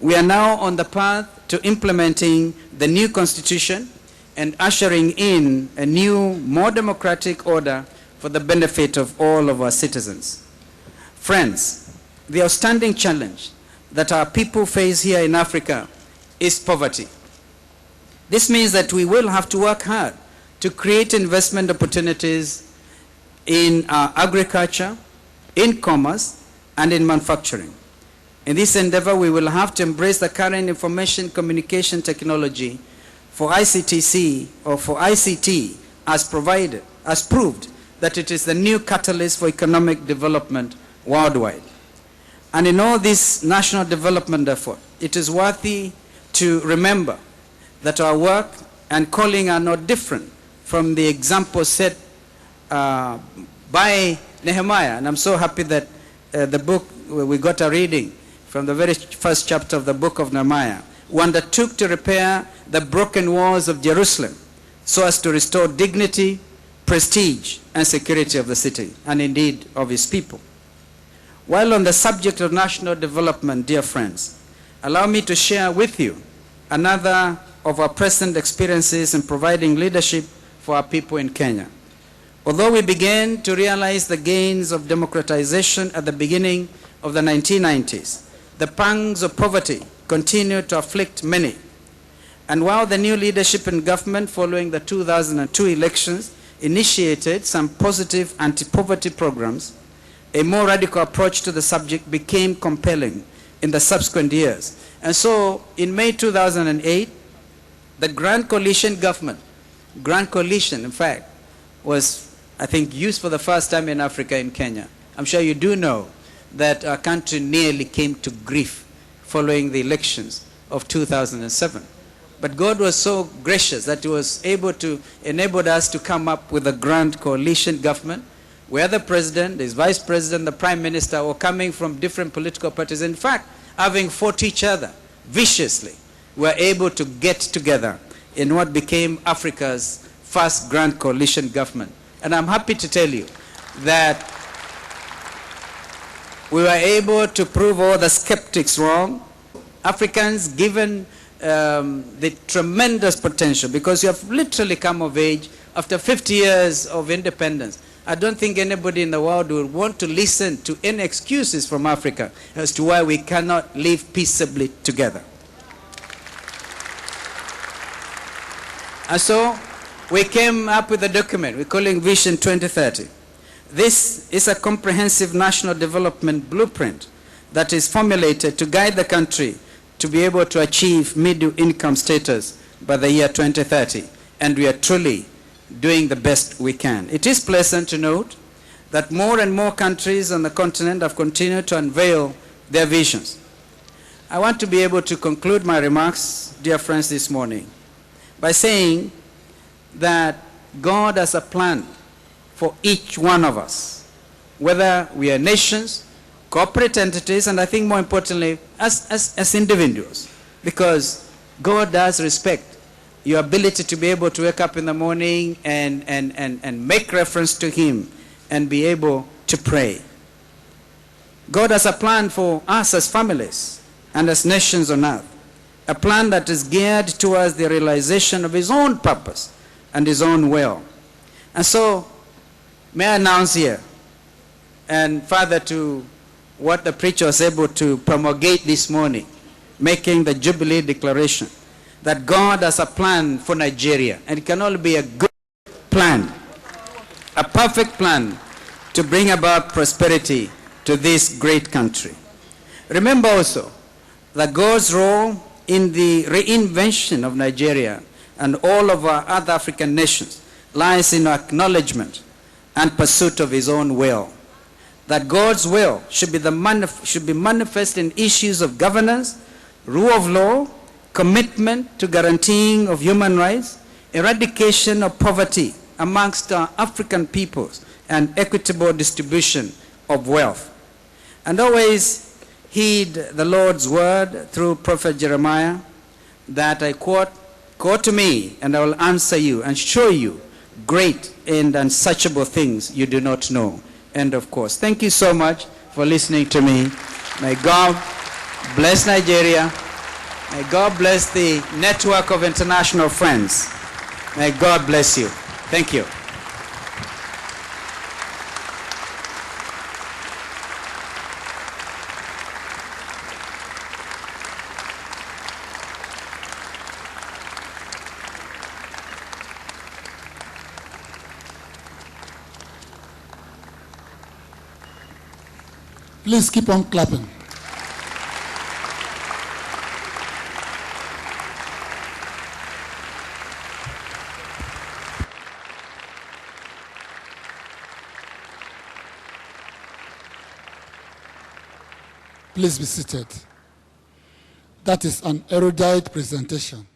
We are now on the path to implementing the new constitution and ushering in a new, more democratic order for the benefit of all of our citizens. Friends, the outstanding challenge that our people face here in Africa is poverty. This means that we will have to work hard to create investment opportunities in agriculture, in commerce, and in manufacturing. In this endeavor, we will have to embrace the current information communication technology for ICTC or for ICT as proved that it is the new catalyst for economic development worldwide. And in all this national development effort, it is worthy to remember that our work and calling are not different from the example set by Nehemiah. And I'm so happy that the book, we got a reading from the very first chapter of the book of Nehemiah, who undertook to repair the broken walls of Jerusalem so as to restore dignity, prestige, and security of the city, and indeed of his people. While on the subject of national development, dear friends, allow me to share with you another of our present experiences in providing leadership for our people in Kenya. Although we began to realize the gains of democratization at the beginning of the 1990s, the pangs of poverty continued to afflict many. And while the new leadership in government following the 2002 elections initiated some positive anti-poverty programs, a more radical approach to the subject became compelling in the subsequent years. And so, in May 2008, the Grand Coalition government, Grand Coalition, in fact, was, I think, used for the first time in Africa, in Kenya. I'm sure you do know that our country nearly came to grief following the elections of 2007. But God was so gracious that He was able to enable us to come up with a Grand Coalition government where the president, his vice president, the prime minister were coming from different political parties. In fact, having fought each other viciously, were able to get together in what became Africa's first Grand Coalition government. And I'm happy to tell you that we were able to prove all the skeptics wrong. Africans, given the tremendous potential, because you have literally come of age after 50 years of independence. I don't think anybody in the world would want to listen to any excuses from Africa as to why we cannot live peaceably together. And so we came up with a document we're calling Vision 2030. This is a comprehensive national development blueprint that is formulated to guide the country to be able to achieve middle income status by the year 2030. And we are truly doing the best we can. It is pleasant to note that more and more countries on the continent have continued to unveil their visions. I want to be able to conclude my remarks, dear friends, this morning by saying that God has a plan for each one of us, whether we are nations, corporate entities, and I think more importantly, as individuals, because God does respect your ability to be able to wake up in the morning and make reference to Him and be able to pray. God has a plan for us as families and as nations on earth, a plan that is geared towards the realization of His own purpose and His own will. And so, may I announce here, and further to what the preacher was able to promulgate this morning, making the Jubilee Declaration, that God has a plan for Nigeria, and it can only be a good plan, a perfect plan to bring about prosperity to this great country. Remember also that God's role in the reinvention of Nigeria and all of our other African nations lies in acknowledgement and pursuit of His own will. That God's will should be manifest in issues of governance, rule of law, commitment to guaranteeing of human rights, eradication of poverty amongst our African peoples, and equitable distribution of wealth. And always heed the Lord's word through Prophet Jeremiah that I quote, "Call to me, and I will answer you and show you great and unsearchable things you do not know." End of course. Thank you so much for listening to me. May God bless Nigeria May God bless the network of international friends. May God bless you. Thank you. Please keep on clapping. Please be seated. That is an erudite presentation.